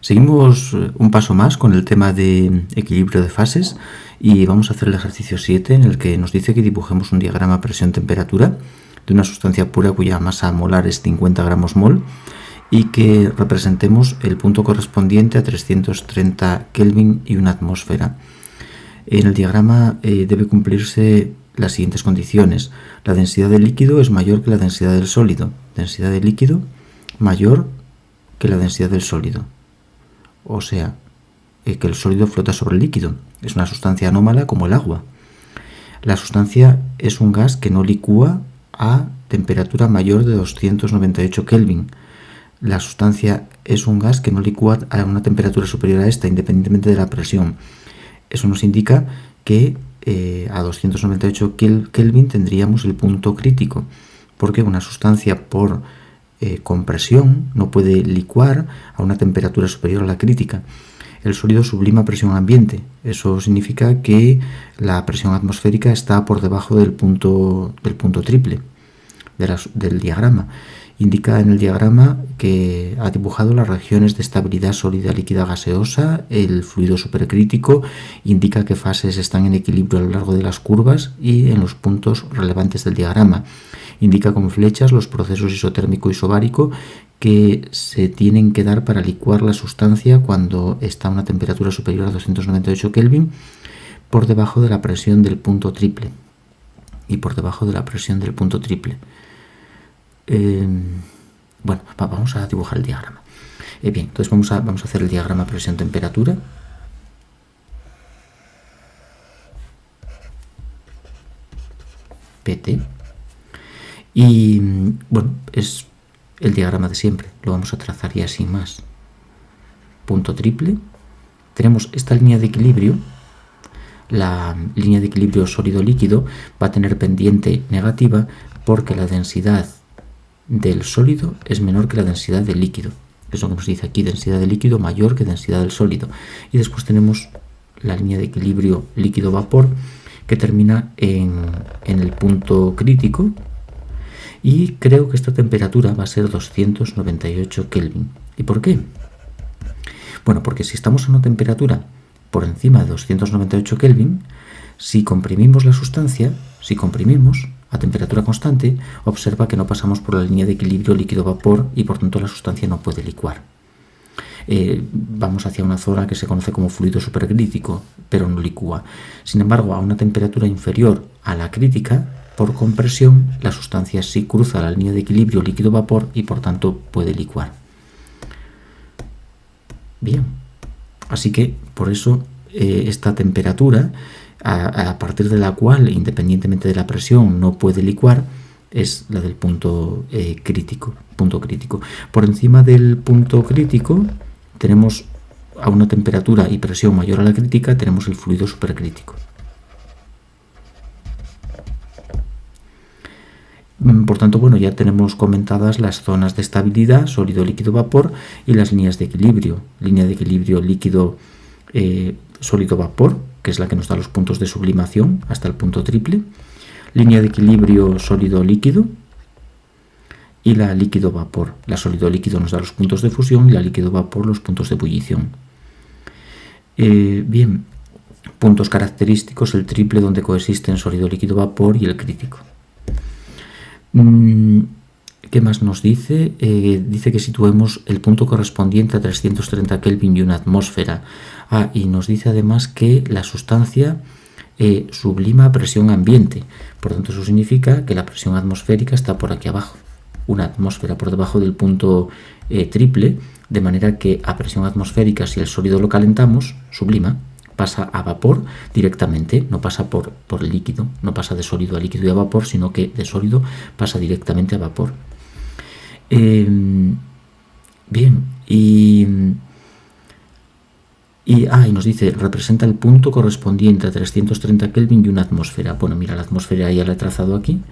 Seguimos un paso más con el tema de equilibrio de fases y vamos a hacer el ejercicio 7 en el que nos dice que dibujemos un diagrama presión-temperatura de una sustancia pura cuya masa molar es 50 gramos mol y que representemos el punto correspondiente a 330 Kelvin y una atmósfera. En el diagrama debe cumplirse las siguientes condiciones. La densidad del líquido es mayor que la densidad del sólido. Densidad del líquido mayor que la densidad del sólido. O sea, que el sólido flota sobre el líquido. Es una sustancia anómala como el agua. La sustancia es un gas que no licúa a temperatura mayor de 298 Kelvin. La sustancia es un gas que no licúa a una temperatura superior a esta, independientemente de la presión. Eso nos indica que a 298 Kelvin tendríamos el punto crítico, porque una sustancia por compresión no puede licuar a una temperatura superior a la crítica. El sólido sublima a presión ambiente. Eso significa que la presión atmosférica está por debajo del punto triple del diagrama. Indica en el diagrama que ha dibujado las regiones de estabilidad sólida, líquida, gaseosa, el fluido supercrítico, indica qué fases están en equilibrio a lo largo de las curvas y en los puntos relevantes del diagrama. Indica con flechas los procesos isotérmico y isobárico que se tienen que dar para licuar la sustancia cuando está a una temperatura superior a 298 Kelvin por debajo de la presión del punto triple y por debajo de la presión del punto triple. Bueno, vamos a dibujar el diagrama. Bien, entonces vamos a hacer el diagrama presión-temperatura. PT. Y bueno, es el diagrama de siempre. Lo vamos a trazar ya sin más. Punto triple. Tenemos esta línea de equilibrio. La línea de equilibrio sólido-líquido va a tener pendiente negativa porque la densidad del sólido es menor que la densidad del líquido. Es lo que nos dice aquí, densidad del líquido mayor que densidad del sólido. Y después tenemos la línea de equilibrio líquido-vapor que termina en el punto crítico y creo que esta temperatura va a ser 298 Kelvin. ¿Y por qué? Bueno, porque si estamos a una temperatura por encima de 298 Kelvin, si comprimimos la sustancia, a temperatura constante, observa que no pasamos por la línea de equilibrio líquido-vapor y por tanto la sustancia no puede licuar. Vamos hacia una zona que se conoce como fluido supercrítico, pero no licúa. Sin embargo, a una temperatura inferior a la crítica, por compresión, la sustancia sí cruza la línea de equilibrio líquido-vapor y por tanto puede licuar. Bien, así que por eso esta temperatura a partir de la cual, independientemente de la presión, no puede licuar, es la del punto crítico. Por encima del punto crítico tenemos a una temperatura y presión mayor a la crítica, tenemos el fluido supercrítico. Por tanto, bueno, ya tenemos comentadas las zonas de estabilidad, sólido, líquido, vapor y las líneas de equilibrio. Línea de equilibrio líquido, sólido, vapor, que es la que nos da los puntos de sublimación hasta el punto triple, línea de equilibrio sólido-líquido y la líquido-vapor. La sólido-líquido nos da los puntos de fusión y la líquido-vapor los puntos de ebullición. Bien, puntos característicos, el triple donde coexisten sólido-líquido-vapor y el crítico. ¿Qué más nos dice? Dice que situemos el punto correspondiente a 330 Kelvin y una atmósfera. Y nos dice además que la sustancia sublima a presión ambiente. Por tanto, eso significa que la presión atmosférica está por aquí abajo. Una atmósfera por debajo del punto triple, de manera que a presión atmosférica, si el sólido lo calentamos, sublima, pasa a vapor directamente, no pasa por el líquido, no pasa de sólido a líquido y a vapor, sino que de sólido pasa directamente a vapor. Bien, y nos dice, representa el punto correspondiente a 330 Kelvin y una atmósfera. Bueno, mira, la atmósfera ya la he trazado aquí,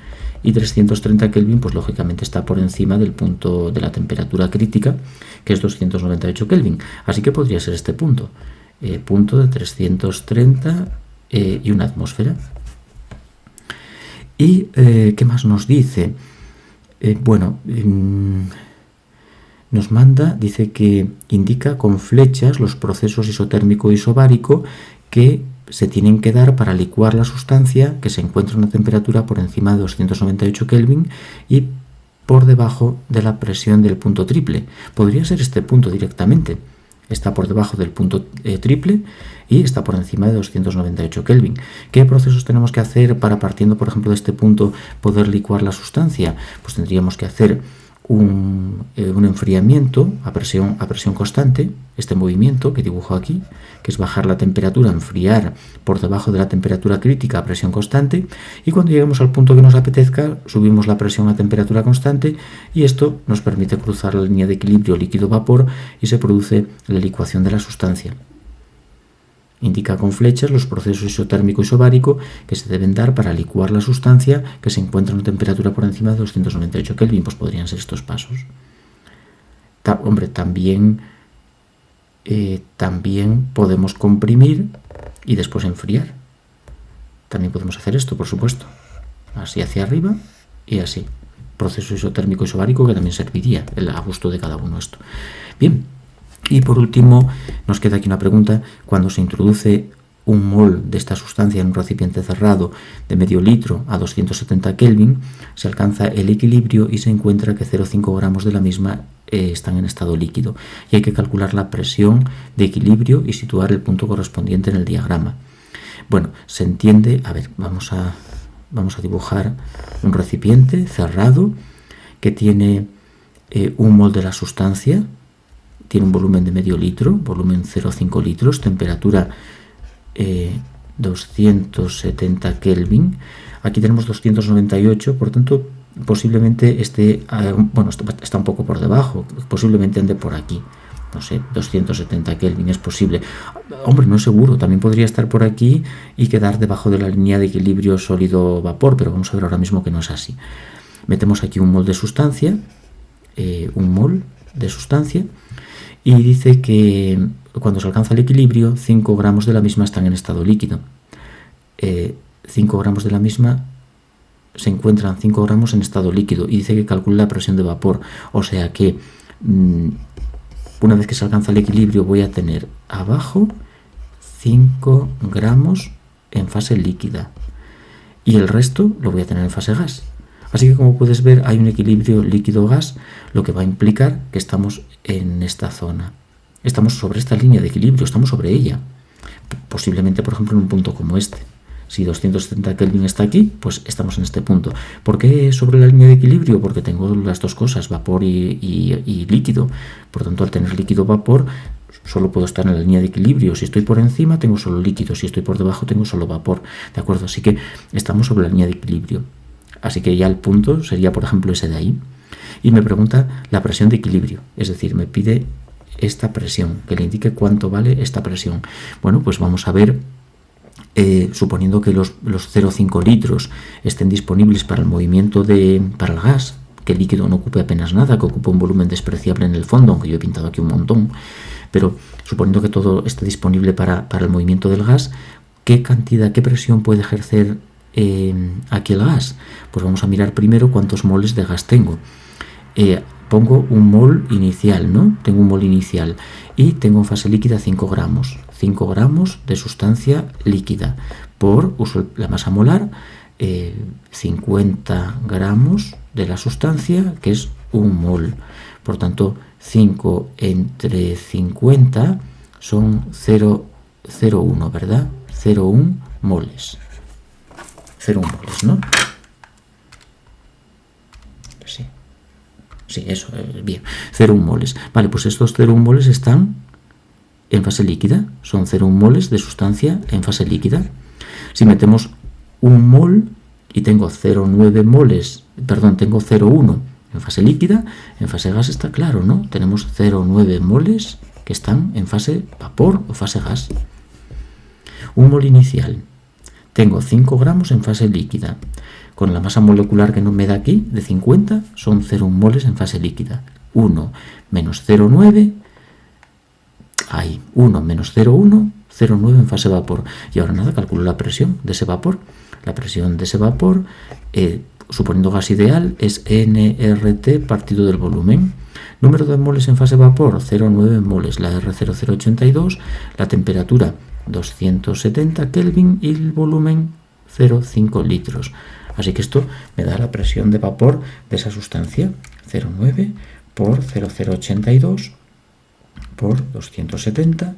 y 330 Kelvin, pues lógicamente está por encima del punto de la temperatura crítica, que es 298 Kelvin. Así que podría ser este punto. Punto de 330 y una atmósfera. ¿Y qué más nos dice? Bueno, nos manda, dice que indica con flechas los procesos isotérmico y isobárico que se tienen que dar para licuar la sustancia que se encuentra a una temperatura por encima de 298 Kelvin y por debajo de la presión del punto triple. Podría ser este punto directamente. Está por debajo del punto triple y está por encima de 298 Kelvin. ¿Qué procesos tenemos que hacer para, partiendo por ejemplo de este punto, poder licuar la sustancia? Pues tendríamos que hacer un enfriamiento a presión constante, este movimiento que dibujo aquí, que es bajar la temperatura, enfriar por debajo de la temperatura crítica a presión constante, y cuando lleguemos al punto que nos apetezca, subimos la presión a temperatura constante, y esto nos permite cruzar la línea de equilibrio líquido-vapor y se produce la licuación de la sustancia. Indica con flechas los procesos isotérmico y isobárico que se deben dar para licuar la sustancia que se encuentra a una temperatura por encima de 298 Kelvin. Pues podrían ser estos pasos. También podemos comprimir y después enfriar. También podemos hacer esto, por supuesto. Así hacia arriba y así. Proceso isotérmico y isobárico que también serviría a gusto de cada uno esto. Bien. Y por último, nos queda aquí una pregunta. Cuando se introduce un mol de esta sustancia en un recipiente cerrado de medio litro a 270 Kelvin, se alcanza el equilibrio y se encuentra que 0,5 gramos de la misma están en estado líquido. Y hay que calcular la presión de equilibrio y situar el punto correspondiente en el diagrama. Bueno, se entiende. A ver, vamos a dibujar un recipiente cerrado que tiene un mol de la sustancia. Tiene un volumen de medio litro, volumen 0,5 litros, temperatura 270 Kelvin. Aquí tenemos 298, por tanto, posiblemente está un poco por debajo, posiblemente ande por aquí. No sé, 270 Kelvin es posible. Hombre, no es seguro, también podría estar por aquí y quedar debajo de la línea de equilibrio sólido-vapor, pero vamos a ver ahora mismo que no es así. Metemos aquí un mol de sustancia, y dice que cuando se alcanza el equilibrio, 5 gramos de la misma están en estado líquido. 5 gramos de la misma se encuentran 5 gramos en estado líquido y dice que calcula la presión de vapor. O sea que una vez que se alcanza el equilibrio voy a tener abajo 5 gramos en fase líquida y el resto lo voy a tener en fase gas. Así que como puedes ver hay un equilibrio líquido-gas, lo que va a implicar que estamos en esta zona. Estamos sobre esta línea de equilibrio, estamos sobre ella. Posiblemente, por ejemplo, en un punto como este. Si 270 Kelvin está aquí, pues estamos en este punto. ¿Por qué sobre la línea de equilibrio? Porque tengo las dos cosas, vapor y líquido. Por tanto, al tener líquido-vapor, solo puedo estar en la línea de equilibrio. Si estoy por encima, tengo solo líquido. Si estoy por debajo, tengo solo vapor. ¿De acuerdo? Así que estamos sobre la línea de equilibrio. Así que ya el punto sería, por ejemplo, ese de ahí. Y me pregunta la presión de equilibrio. Es decir, me pide esta presión, que le indique cuánto vale esta presión. Bueno, pues vamos a ver, suponiendo que los 0,5 litros estén disponibles para el movimiento para el gas, que el líquido no ocupe apenas nada, que ocupe un volumen despreciable en el fondo, aunque yo he pintado aquí un montón, pero suponiendo que todo esté disponible para el movimiento del gas, ¿qué presión puede ejercer aquí el gas? Pues vamos a mirar primero cuántos moles de gas tengo. Pongo un mol inicial, ¿no? Tengo un mol inicial y tengo en fase líquida 5 gramos. 5 gramos de sustancia líquida. Uso la masa molar, 50 gramos de la sustancia, que es un mol. Por tanto, 5 entre 50 son 0,01, ¿verdad? 0,1 moles. 0,1 moles, ¿no? Sí, eso, bien. 0,1 moles. Vale, pues estos 0,1 moles están en fase líquida. Son 0,1 moles de sustancia en fase líquida. Si metemos un mol y tengo 0,9 moles, perdón, tengo 0,1 en fase líquida, en fase gas está claro, ¿no? Tenemos 0,9 moles que están en fase vapor o fase gas. Un mol inicial. Tengo 5 gramos en fase líquida. Con la masa molecular que me da aquí, de 50, son 0,1 moles en fase líquida. 1 menos 0,9, ahí, 1 menos 0,1, 0,9 en fase vapor. Y ahora nada, calculo la presión de ese vapor. La presión de ese vapor, suponiendo gas ideal, es nRT partido del volumen. Número de moles en fase vapor, 0,9 moles. La R0082, la temperatura 270 Kelvin y el volumen 0,5 litros. Así que esto me da la presión de vapor de esa sustancia, 0,9 por 0,082 por 270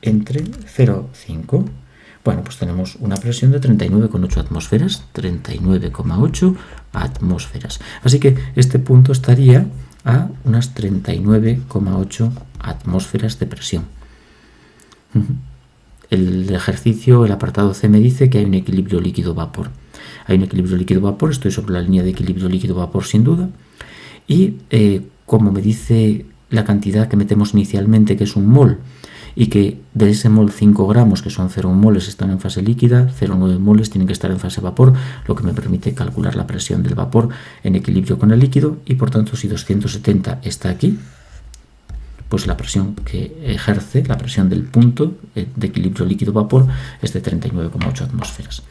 entre 0,5. Bueno, pues tenemos una presión de 39,8 atmósferas, 39,8 atmósferas. Así que este punto estaría a unas 39,8 atmósferas de presión. El ejercicio, el apartado C me dice que hay un equilibrio líquido-vapor. Hay un equilibrio líquido-vapor, estoy sobre la línea de equilibrio líquido-vapor sin duda. Y como me dice la cantidad que metemos inicialmente, que es un mol, y que de ese mol 5 gramos, que son 0,1 moles, están en fase líquida, 0,9 moles tienen que estar en fase vapor, lo que me permite calcular la presión del vapor en equilibrio con el líquido, y por tanto si 270 está aquí, pues la presión que ejerce, la presión del punto de equilibrio líquido-vapor es de 39,8 atmósferas.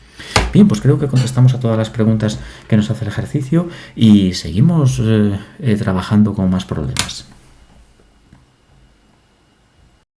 Bien, pues creo que contestamos a todas las preguntas que nos hace el ejercicio y seguimos trabajando con más problemas.